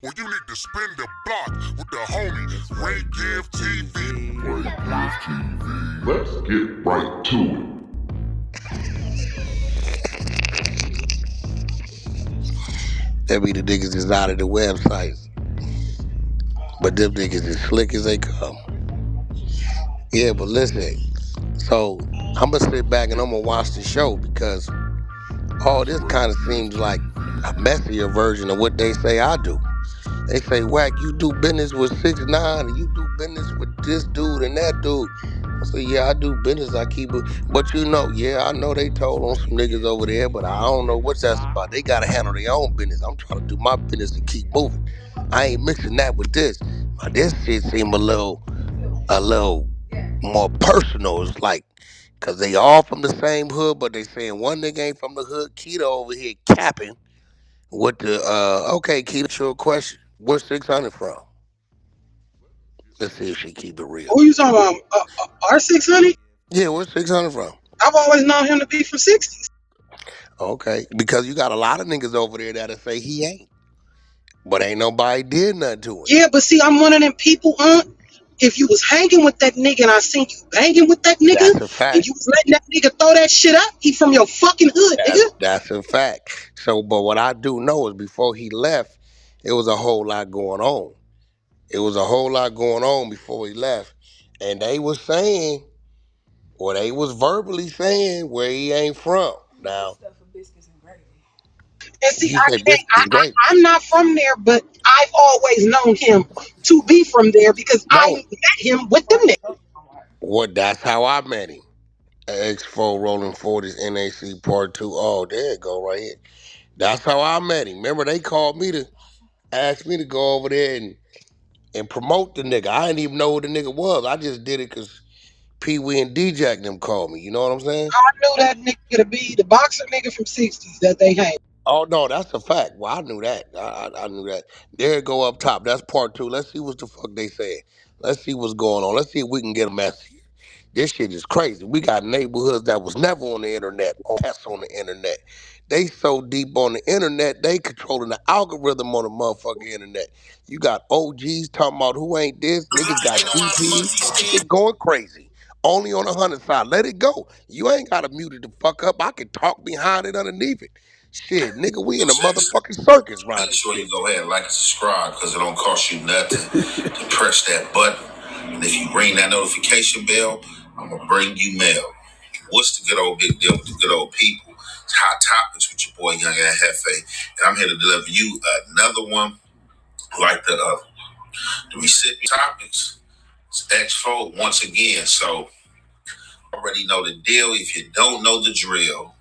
Well, you need to spin the block with the homie Ray Give TV. Ray Give TV. Let's get right to it. That be the niggas that's out of the websites. But them niggas as slick as they come. Yeah, but listen. So I'm gonna sit back and I'm gonna watch the show because all this kind of seems like a messier version of what they say I do. They say, Wack, you do business with 6ix9ine and you do business with this dude and that dude. I say, yeah, I do business. I keep it. But you know, yeah, I know they told on some niggas over there, but I don't know what that's about. They got to handle their own business. I'm trying to do my business and keep moving. I ain't mixing that with this. This shit seem a little more personal. It's like, cause they all from the same hood, but they saying one nigga ain't from the hood. Keto over here capping with the, okay, Keto, sure question. Where's 600 from? Let's see if she keep it real. Who you talking about? R600? Yeah, where's 600 from? I've always known him to be from 60s. Okay, because you got a lot of niggas over there that'll say he ain't. But ain't nobody did nothing to him. Yeah, but see, I'm one of them people, if you was hanging with that nigga and I seen you banging with that nigga, That's a fact. and you was letting that nigga throw that shit up, he from your fucking hood, nigga. That's a fact. So, but what I do know is before he left, it was a whole lot going on. It was a whole lot going on before he left. And they was saying, or they was verbally saying where he ain't from. Now, And see, he said biscuits and gravy. I'm not from there, but I've always known him to be from there because I met him with them niggas. What? That's how I met him. X4 Rolling 40'S NAC Part 2. Oh, there it go right here. That's how I met him. Remember, they called me to ask me to go over there and promote the nigga. I didn't even know who the nigga was. I just did it because Pee Wee and D-Jack them called me. You know what I'm saying? I knew that nigga to be the boxer nigga from 60s that they hang. Oh, no, that's a fact. Well, I knew that. I knew that. There it go up top. That's Part 2. Let's see what the fuck they saying. Let's see what's going on. Let's see if we can get a message. This shit is crazy. We got neighborhoods that was never on the internet, or that's on the internet. They so deep on the internet, they controlling the algorithm on the motherfucking internet. You got OGs talking about who ain't this. Niggas got GPs. Shit going crazy. Only on the 100 side. Let it go. You ain't got to mute it the fuck up. I can talk behind it underneath it. Shit, nigga, we in a motherfucking circus right now. Make sure you go ahead and like and subscribe because it don't cost you nothing to press that button. And if you ring that notification bell, I'm going to bring you mail. What's the good old big deal with the good old people? It's Hot Topics with your boy, Young and Hefe. And I'm here to deliver you another one like the other. The recipient topics is X4 once again. So already know the deal. If you don't know the drill,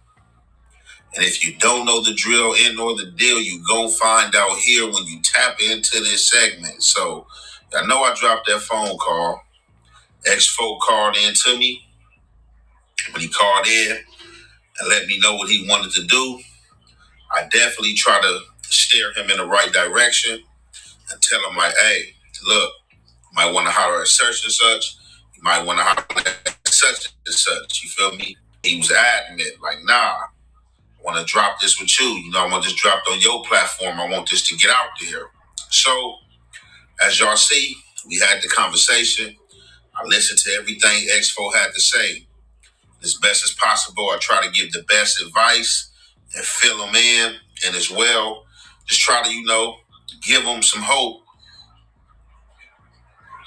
and if you don't know the drill and or the deal, you gon' find out here when you tap into this segment. So I know I dropped that phone call. X4 called in to me. When he called in and let me know what he wanted to do, I definitely try to steer him in the right direction and tell him like, hey, look, you might want to holler at such and such. You might want to holler at such and such. You feel me? He was adamant, like, nah, I want to drop this with you. You know, I want this dropped on your platform. I want this to get out there. So, as y'all see, we had the conversation. I listened to everything X4 had to say. As best as possible, I try to give the best advice and fill them in. And as well, just try to, give them some hope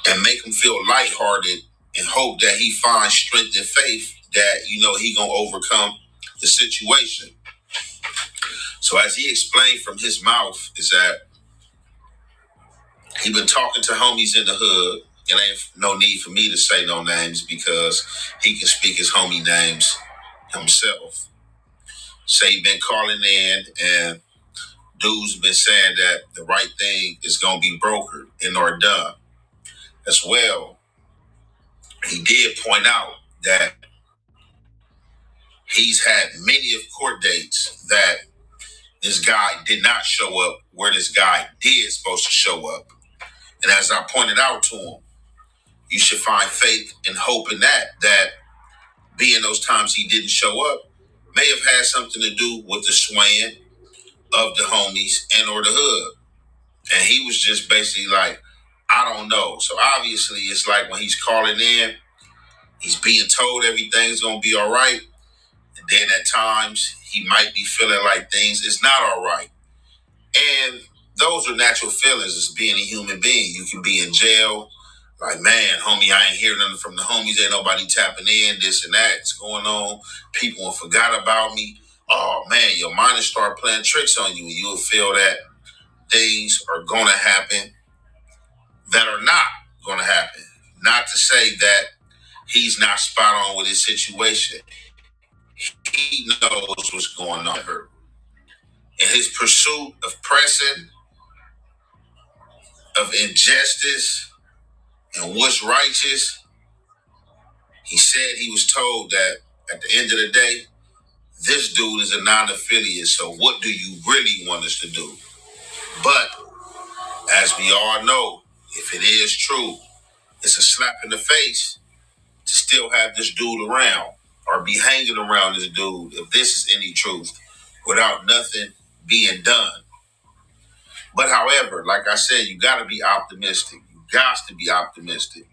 and make them feel lighthearted and hope that he finds strength and faith that, he gonna overcome the situation. So as he explained from his mouth is that he been talking to homies in the hood. It ain't no need for me to say no names because he can speak his homie names himself. Say he been calling in and dudes been saying that the right thing is going to be brokered and or done. As well, he did point out that he's had many of court dates that this guy did not show up where this guy did supposed to show up. And as I pointed out to him, you should find faith and hope in that being those times he didn't show up may have had something to do with the swaying of the homies and or the hood. And he was just basically like, I don't know. So obviously it's like when he's calling in, he's being told everything's gonna be all right. And then at times he might be feeling like things is not all right. And those are natural feelings as being a human being. You can be in jail, like, man, homie, I ain't hear nothing from the homies. Ain't nobody tapping in, this and that's going on. People forgot about me. Oh, man, your mind will start playing tricks on you. And you'll feel that things are going to happen that are not going to happen. Not to say that he's not spot on with his situation. He knows what's going on. In his pursuit of pressing, of injustice, and what's righteous, he said he was told that at the end of the day, this dude is a non-affiliate, so what do you really want us to do? But as we all know, if it is true, it's a slap in the face to still have this dude around or be hanging around this dude, if this is any truth, without nothing being done. But however, like I said, you got to be optimistic. You got to be optimistic.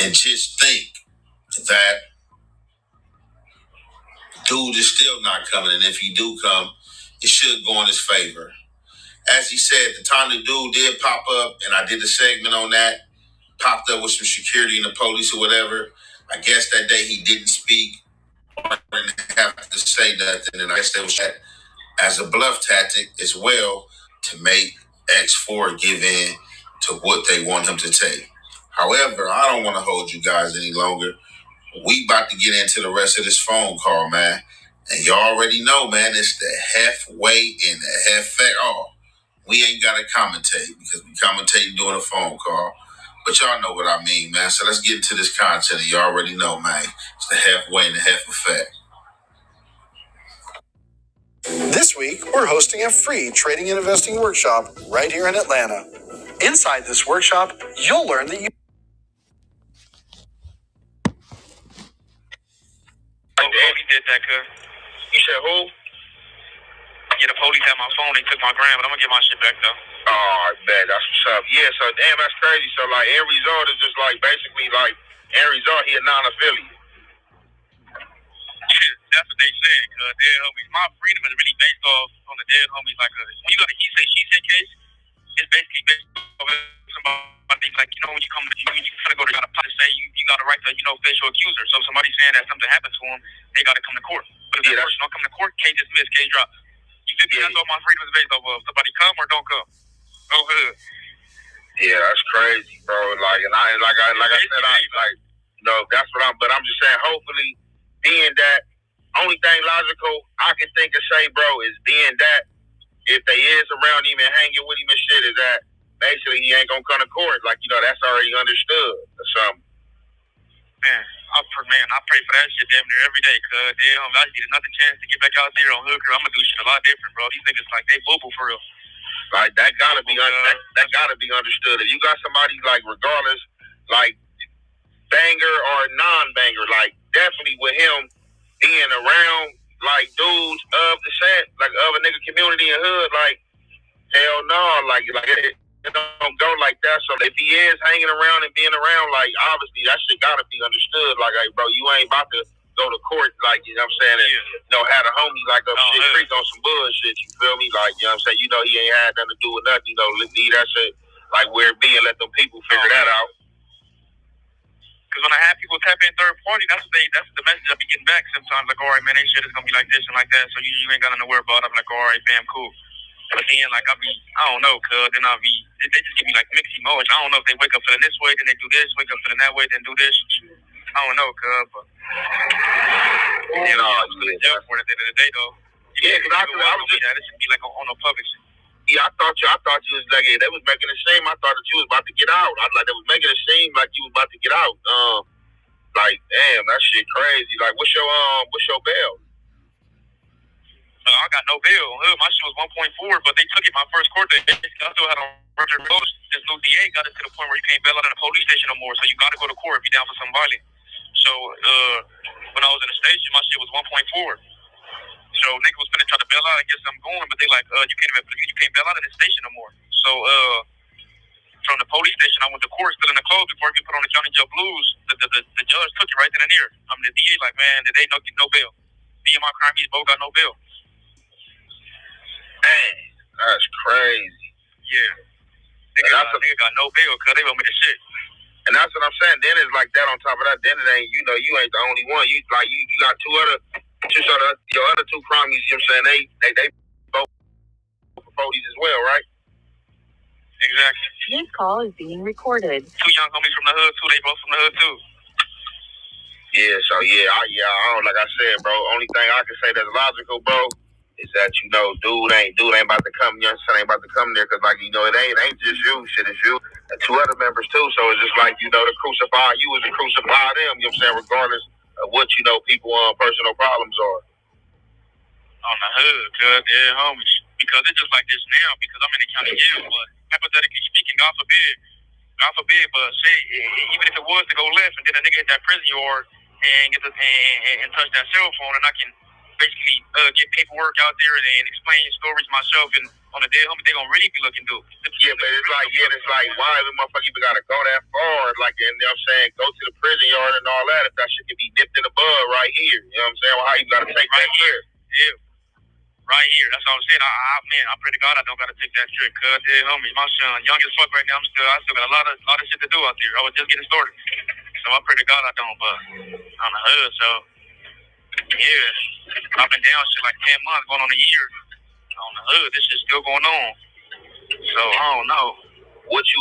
And just think that dude is still not coming. And if he do come, it should go in his favor. As he said, the time the dude did pop up, and I did a segment on that, popped up with some security and the police or whatever, I guess that day he didn't speak or didn't have to say nothing. And I guess that was as a bluff tactic as well to make X4 give in to what they want him to take. However, I don't want to hold you guys any longer. We about to get into the rest of this phone call, man. And you already know, man, it's the halfway in the half fact. Oh, we ain't got to commentate because we commentate doing a phone call. But y'all know what I mean, man. So let's get into this content. You already know, man. It's the halfway and the half effect. This week, we're hosting a free trading and investing workshop right here in Atlanta. Inside this workshop, you'll learn that you... Davey did that, cuz. You said who? Yeah, the police had my phone. They took my gram, but I'm gonna get my shit back, though. Oh, I bet. That's what's up. Yeah, so damn, that's crazy. So, like, end result is just, like, basically, like, end result, he a non-affiliate. That's what they said, cuz. Dead homies. My freedom is really based off on the dead homies. Like, when you got a he say, she say case, it's basically based off somebody, like, you know, when you come to you gotta go to say you got a right to, you know, facial accuser. So if somebody's saying that something happened to him, they gotta come to court. But if that person don't come to court, case dismissed, case dropped. You feel me? That's all my freedom is based off of. Somebody come or don't come. Oh, good. Yeah, that's crazy, bro. Like, and I said, you know, that's what but I'm just saying, hopefully, being that, only thing logical I can think of say, bro, is being that if they is around him and hanging with him and shit, is that basically he ain't gonna come to court. Like, you know, that's already understood or something. Man, I pray for that shit damn near every day, cuz. Damn, I get another chance to get back out there on Hooker. I'm gonna do shit a lot different, bro. These niggas, like, they boo-boo for real. Like, that gotta be that gotta be understood. If you got somebody, like, regardless, like, banger or non-banger, like, definitely with him being around, like, dudes of the set, like, of a nigga community and hood, like, hell no, like it don't go like that. So if he is hanging around and being around, like, obviously that shit gotta be understood. Like, hey, bro, you ain't about to go to court, like, you know what I'm saying, and, you know, had a homie like up shit creek on some bullshit, you feel me? Like, you know what I'm saying, you know he ain't had nothing to do with nothing, you know, leave that shit like where it be and let them people figure that out. Because when I have people tap in third party, that's the message I be getting back sometimes. Like, all right, man, they shit is gonna be like this and like that, so you ain't got nothing to worry about. I'm like, all right, fam, cool. But then, like, I don't know, cuz, then they just give me, like, mixed emotions. I don't know if they wake up feeling this way, then they do this, wake up feeling that way, then do this. I don't know, cuz, but, you know, I'm still in jail for it at the end of the day, though. Yeah, because I was just, this should be, like, on no public shit. Yeah, I thought you was like, they was making it seem, I thought that you was about to get out. They was making it seem like you was about to get out. Like, damn, that shit crazy. Like, what's your bail? I got no bail. My shit was 1.4, but they took it my first court day. I still had on record close. This new DA got it to the point where you can't bail out in a police station no more, so you got to go to court if you're down for something violent. So, when I was in the station, my shit was 1.4. So So nigga was finna try to bail out and get something going, but they like, you can't bail out in this station no more. So from the police station, I went to court still in the clothes before I get put on the county jail blues. The judge took it right then and there. I mean, the DA like, man, they no get no bail. Me and my crime, he's both got no bail. Man, that's crazy. Yeah. Nigga got no bail because they owe me the shit. And that's what I'm saying. Then it's like that on top of that. Then it ain't, you ain't the only one. You got your other two crimes, you know what I'm saying? They both for 40's as well, right? Exactly. This call is being recorded. Two young homies from the hood too. They both from the hood too. Yeah, so I don't, like I said, bro, only thing I can say that's logical, bro, is that, dude ain't about to come, son ain't about to come there, because, like, it ain't just you, shit, it's you, and two other members, too, so it's just like, to crucify you is to crucify them, you know what I'm saying, regardless of what, people personal problems are. On the hood, cuz, yeah, homies, because it's just like this now, because I'm in the county jail, but hypothetically speaking, God forbid, but say, even if it was to go left, and then a nigga hit that prison yard, and get and touch that cell phone, and I can basically get paperwork out there and explain stories myself, and on the dead homie, they gonna really be looking through. Yeah, but it's like, why the motherfucker even gotta go that far? Like, and you know what I'm saying, go to the prison yard and all that, if that shit can be nipped in the bud right here. You know what I'm saying? Well, how you gotta take right that here? Yeah. Right here, that's what I'm saying. I pray to God I don't gotta take that trip, cuz dead homie, my son, young as fuck right now. I still got a lot of shit to do out there. I was just getting started. So I pray to God I don't, but on the hood, so yeah, I've been down shit like 10 months, going on a year. On the hood, this shit's still going on. So I don't know. What you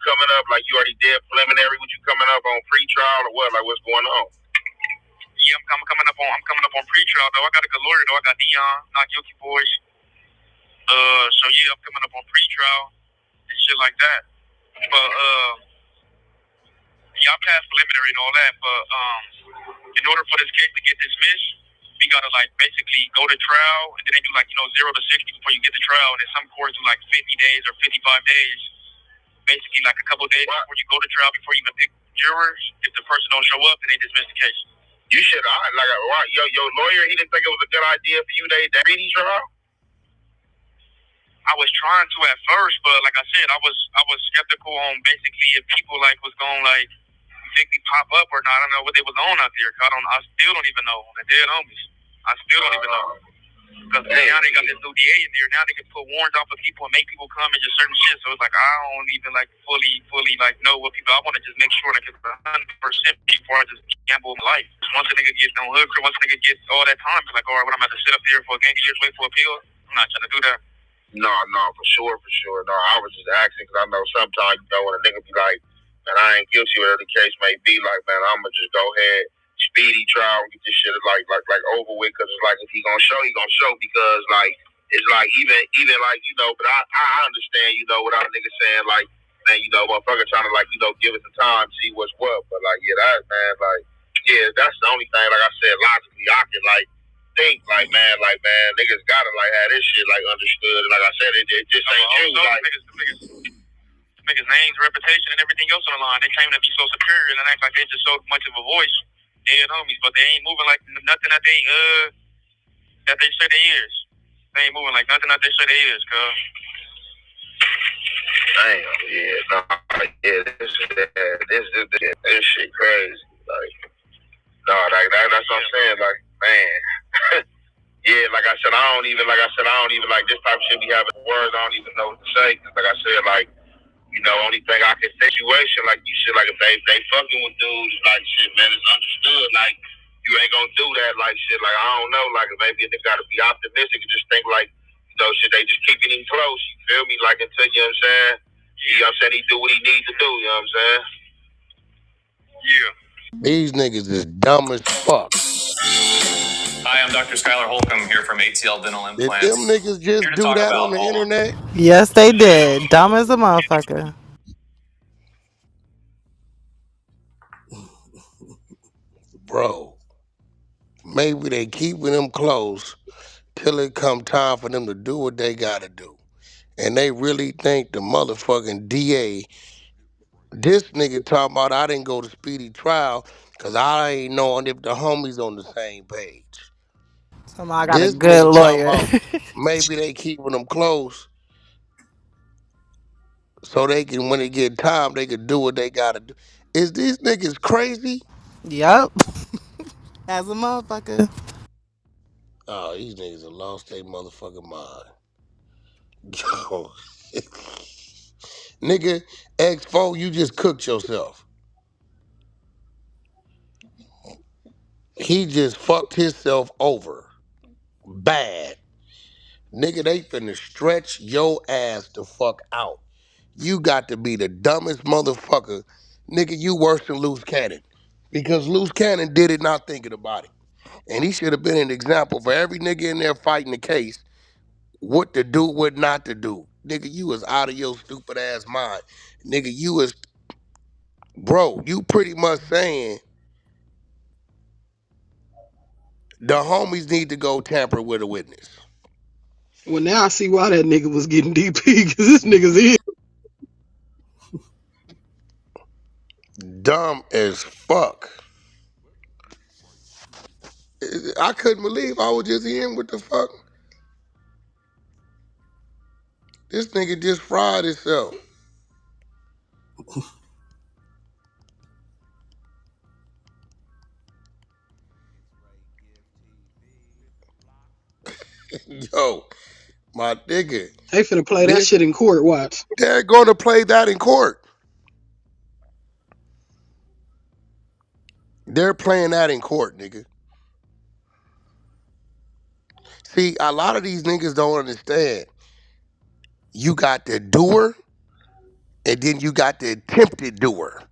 coming up? Like, you already did preliminary? What you coming up on pre-trial or what? Like, what's going on? Yeah, I'm coming up on pre-trial though. I got a good lawyer though. I got Dion, not guilty boys. So yeah, I'm coming up on pre-trial and shit like that. But yeah, I passed preliminary and all that, but in order for this case to get dismissed, we gotta like basically go to trial, and then they do like 0 to 60 before you get to trial, and then some courts do like 50 days or 55 days, basically like a couple of days before you go to trial before you even pick jurors. If the person don't show up, then they dismiss the case. You should your lawyer. He didn't think it was a good idea for you to speedy trial. I was trying to at first, but like I said, I was skeptical on basically if people like was going like make me pop up or not. I don't know what they was on out there. I still don't even know. The dead homies. I still don't even know. Because now they got this new DA in there. Now they can put warrants out for people and make people come and just certain shit. So it's like I don't even like fully like know what people. I want to just make sure like it's 100% before I just gamble my life. Once a nigga gets on hood, once a nigga gets all that time, it's like, all right, what I'm going to have to sit up there for a gang of years, wait for appeal. I'm not trying to do that. No, for sure. No, I was just asking because I know sometimes, when a nigga be like, man, I ain't guilty, whatever the case may be, like, man, I'm going to just go ahead, speedy trial, and get this shit, like over with, because it's like, if he going to show, he going to show, because, like, it's like, even like, but I understand, without a nigga saying, like, man, motherfucker trying to, like, give it some time, see what's what, but, like, yeah, that, man, like, yeah, that's the only thing, like I said, logically, I can, like, think like man, niggas gotta like have this shit like understood. And like I said, it just ain't you. Like niggas' names, reputation, and everything else on the line. They claim to be so superior and act like they just so much of a voice. Dead homies, but they ain't moving like nothing that they say they is. They ain't moving like nothing that they say they is, cuz. Damn, this shit crazy. Like, that's what I'm saying. Like, man. Yeah, like I said, I don't even like this type of shit be having words. I don't even know what to say. Cause like I said, like, only thing I can situation, like you shit, like if they fucking with dudes, like shit, man, it's understood. Like, you ain't gonna do that, like shit. Like, I don't know, like maybe they gotta be optimistic and just think like, shit, they just keeping him close. You feel me? Like until you know what I'm saying. You know what I'm saying? He do what he needs to do. You know what I'm saying? Yeah. These niggas is dumb as fuck. Hi, I'm Dr. Skylar Holcomb here from ATL Dental Implants. Did them niggas just do that on the internet? Yes, they did. Dumb as a motherfucker. Bro, maybe they keeping them close till it come time for them to do what they gotta do. And they really think the motherfucking DA, this nigga talking about I didn't go to speedy trial because I ain't knowing if the homies on the same page. Somehow I got a This good nigga talking lawyer. about maybe they keeping them close so they can, when it get time, they can do what they gotta do. Is these niggas crazy? Yup. As a motherfucker. Oh, these niggas have lost their motherfucking mind. Yo, nigga, X4, you just cooked yourself. He just fucked himself over. Bad. Nigga, they finna stretch your ass the fuck out. You got to be the dumbest motherfucker. Nigga, you worse than Loose Cannon. Because Loose Cannon did it not thinking about it. And he should have been an example for every nigga in there fighting the case, what to do, what not to do. Nigga, you was out of your stupid ass mind. Nigga, you was, bro, you pretty much saying the homies need to go tamper with a witness. Well, now I see why that nigga was getting DP because this nigga's in. Dumb as fuck. I couldn't believe I was just in. What the fuck? This nigga just fried himself. Yo, my nigga. They finna play that This, shit in court. Watch. they're gonna play that in court. They're playing that in court, nigga. See, a lot of these niggas don't understand. You got the doer, and then you got the attempted doer.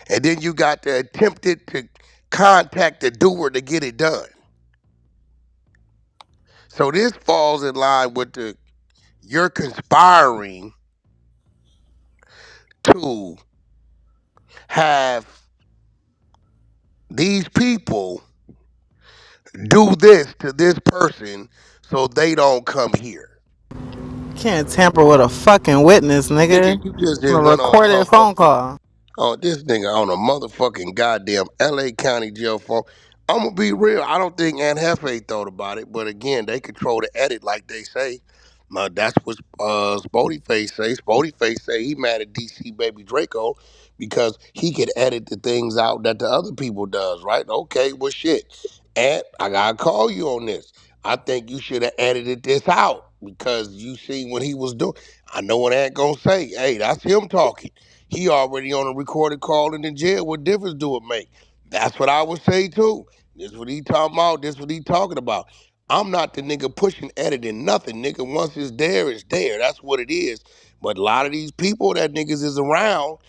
And then you got the attempted to contact the doer to get it done. So this falls in line with the you're conspiring to have these people do this to this person so they don't come here. Can't tamper with a fucking witness, Nigga, nigga. you just On a went on recorded phone motherfucking, call. oh, this nigga on a motherfucking goddamn LA County jail phone. I'm gonna be real. I don't think Aunt Hefe thought about it, but again, they control the edit like they say. That's what Spody Face say. Spody Face say he mad at DC Baby Draco because he could edit the things out that the other people does, right? Okay, well shit. And I gotta call you on this. I think you should have edited this out because you seen what he was doing. I know what Aunt gonna say. Hey, that's him talking. He already on a recorded call in the jail. What difference do it make? That's what I would say too. This what he talking about. This what he talking about. I'm not the nigga pushing editing nothing. Nigga, once it's there, it's there. That's what it is. But a lot of these people that niggas is around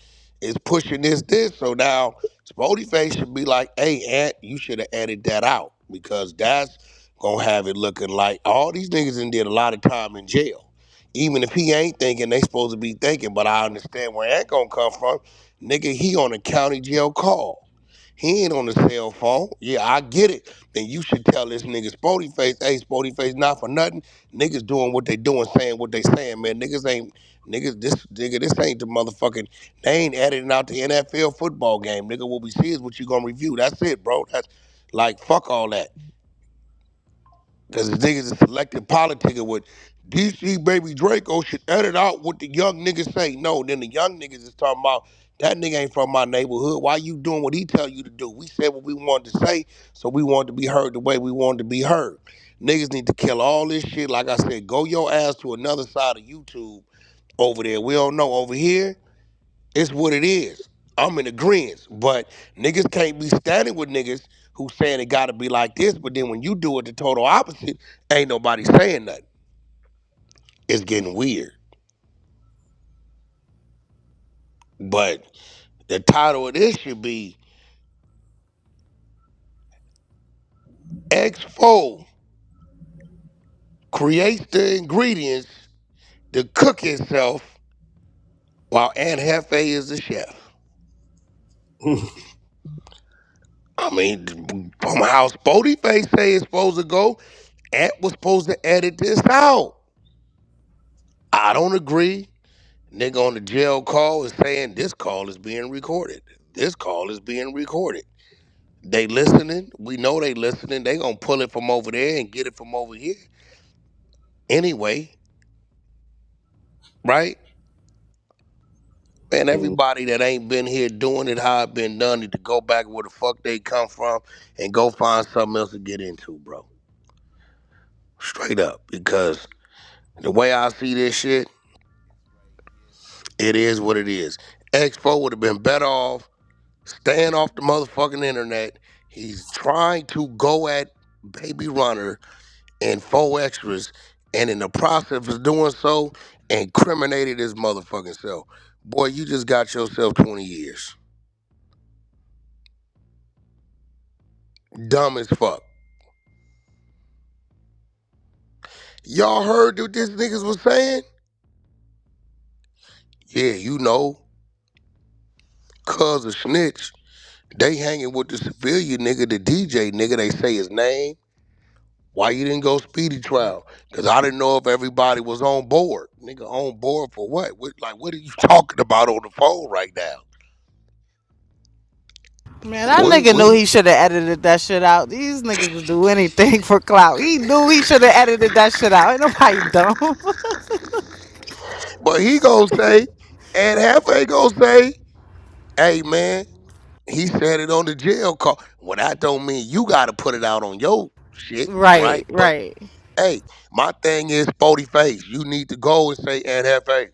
is pushing this. So now Spody Face should be like, hey, Aunt, you should have edited that out because that's gonna have it looking like all these niggas in did a lot of time in jail. Even if he ain't thinking, they supposed to be thinking, but I understand where Aunt gonna come from. Nigga, he on a county jail call. He ain't on the cell phone. Yeah, I get it. Then you should tell this nigga Spody Face, hey, Spody Face, not for nothing. Niggas doing what they doing, saying what they saying, man. This ain't the motherfucking, they ain't editing out the NFL football game. Nigga, what we see is what you gonna review. That's it, bro. That's like, fuck all that. Because the niggas is selective politicking with DC Baby Draco should edit out what the young niggas say. No, then the young niggas is talking about that nigga ain't from my neighborhood. Why you doing what he tell you to do? We said what we wanted to say, so we wanted to be heard the way we wanted to be heard. Niggas need to kill all this shit. Like I said, go your ass to another side of YouTube over there. We don't know. Over here, it's what it is. I'm in agreement. But niggas can't be standing with niggas who saying it gotta be like this, but then when you do it the total opposite, ain't nobody saying nothing. It's getting weird. But the title of this should be X4 creates the ingredients to cook itself while Aunt Hefe is the chef. I mean, from how Spody Face say it's supposed to go, Aunt was supposed to edit this out. I don't agree. Nigga on the jail call is saying this call is being recorded. This call is being recorded. They listening. We know they listening. They gonna pull it from over there and get it from over here anyway, right? And everybody that ain't been here doing it how it been done need to go back where the fuck they come from and go find something else to get into, bro. Straight up. Because the way I see this shit, it is what it is. X4 would have been better off staying off the motherfucking internet. He's trying to go at Baby Runner and 4 extras, and in the process of doing so, incriminated his motherfucking self. Boy, you just got yourself 20 years. Dumb as fuck. Y'all heard what this niggas was saying? Yeah, you know, cuz a snitch. They hanging with the civilian nigga, the DJ nigga. They say his name. Why you didn't go speedy trial? Because I didn't know if everybody was on board. Nigga, on board for what? What are you talking about on the phone right now? Man, that nigga knew he should have edited that shit out. These niggas would do anything for clout. He knew he should have edited that shit out. Ain't nobody dumb. But he gonna say, and Hefe gonna say, hey man, he said it on the jail call. Well, that don't mean you gotta put it out on your shit, Right, right? But right. hey, my thing is 40 face. You need to go and say, and Hefe,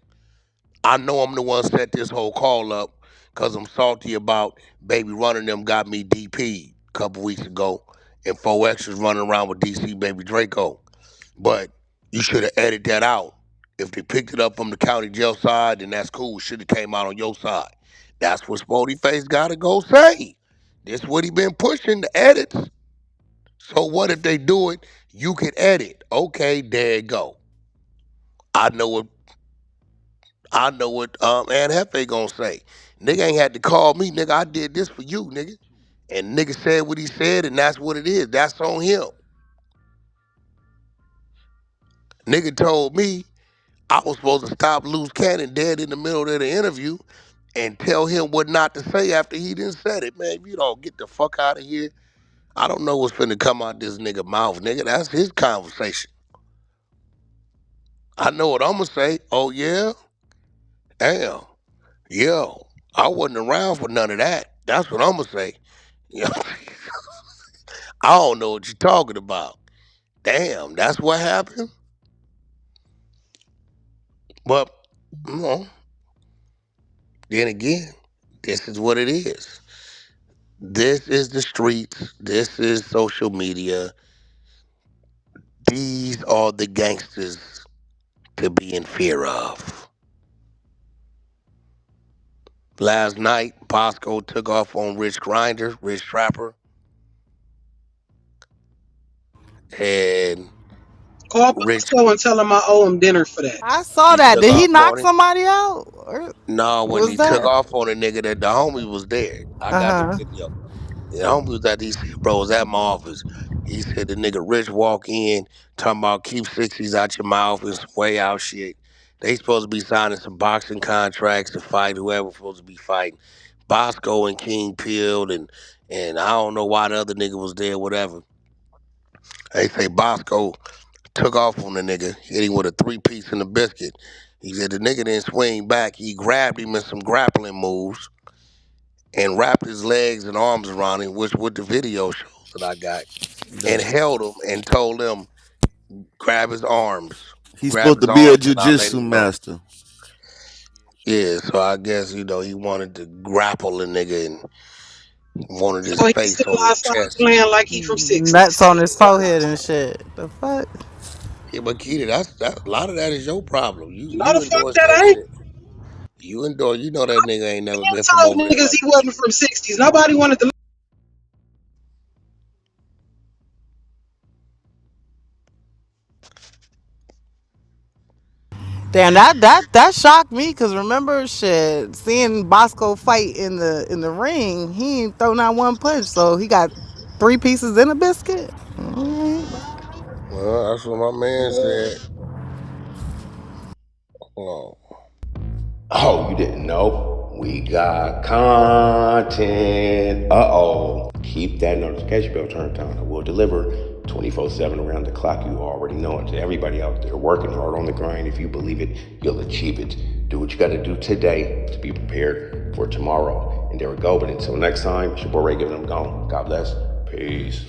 I know I'm the one set this whole call up because I'm salty about Baby Running them got me DP a couple weeks ago and 4 extras running around with DC Baby Draco. But you should have edited that out. If they picked it up from the county jail side, then that's cool. Should have came out on your side. That's what Spody Face gotta go say. This what he been pushing, the edits. So what if they do it? You can edit. Okay, there you go. I know what Aunt Hefe gonna say. Nigga ain't had to call me, nigga. I did this for you, nigga. And nigga said what he said, and that's what it is. That's on him. Nigga told me I was supposed to stop Loose Cannon dead in the middle of the interview and tell him what not to say after he didn't said it. Man, if you don't get the fuck out of here, I don't know what's finna come out this nigga mouth, nigga. That's his conversation. I know what I'm gonna say. Oh yeah? Damn. Yo, I wasn't around for none of that. That's what I'm gonna say. You know, I don't know what you're talking about. Damn, that's what happened? But, you know, then again, this is what it is. This is the streets. This is social media. These are the gangsters to be in fear of. Last night, Bosco took off on Rich Grinder, Rich Trapper, and Call Rich Bosco and tell him I owe him dinner for that. I saw he that. took Did he off knock on him. somebody out? Or No, when was he took that? off on a nigga, that the homie was there. I got the Uh huh. video. The homie was at, he said, bro, was at my office. He said the nigga Rich walk in, talking about keep 60s out your mouth and some way out shit. They supposed to be signing some boxing contracts to fight whoever supposed to be fighting. Bosco and King Peel and I don't know why the other nigga was there, whatever. They say Bosco took off on the nigga, hit him with a 3-piece and a biscuit. He said the nigga didn't swing back. He grabbed him in some grappling moves and wrapped his legs and arms around him, which what the video shows that I got, and held him and told him, grab his arms. He's Grab supposed his to be a arms and I'll let jujitsu him go. master. Yeah, so I guess, he wanted to grapple the nigga and wanted his So he face still on his outside chest. playing like he from Nuts 60s. on his forehead and shit. The fuck? Yeah, but Keita, a lot of that is your problem. No, You the fuck endorse that that ain't. shit. You know that nigga ain't never been I from told over there niggas like he wasn't from 60s. Nobody wanted to. Damn, that shocked me. Cause remember, shit, seeing Bosco fight in the ring, he ain't throw not one punch. So he got 3 pieces in a biscuit. Well, that's what my man said. Oh. Oh, you didn't know? We got content. Uh oh. keep that notification bell turned on. I will deliver 24/7 around the clock. You already know it. To everybody out there working hard on the grind, if you believe it, you'll achieve it. Do what you got to do today to be prepared for tomorrow. And there we go. But until next time, it's your boy Ray giving them gone. God bless. Peace.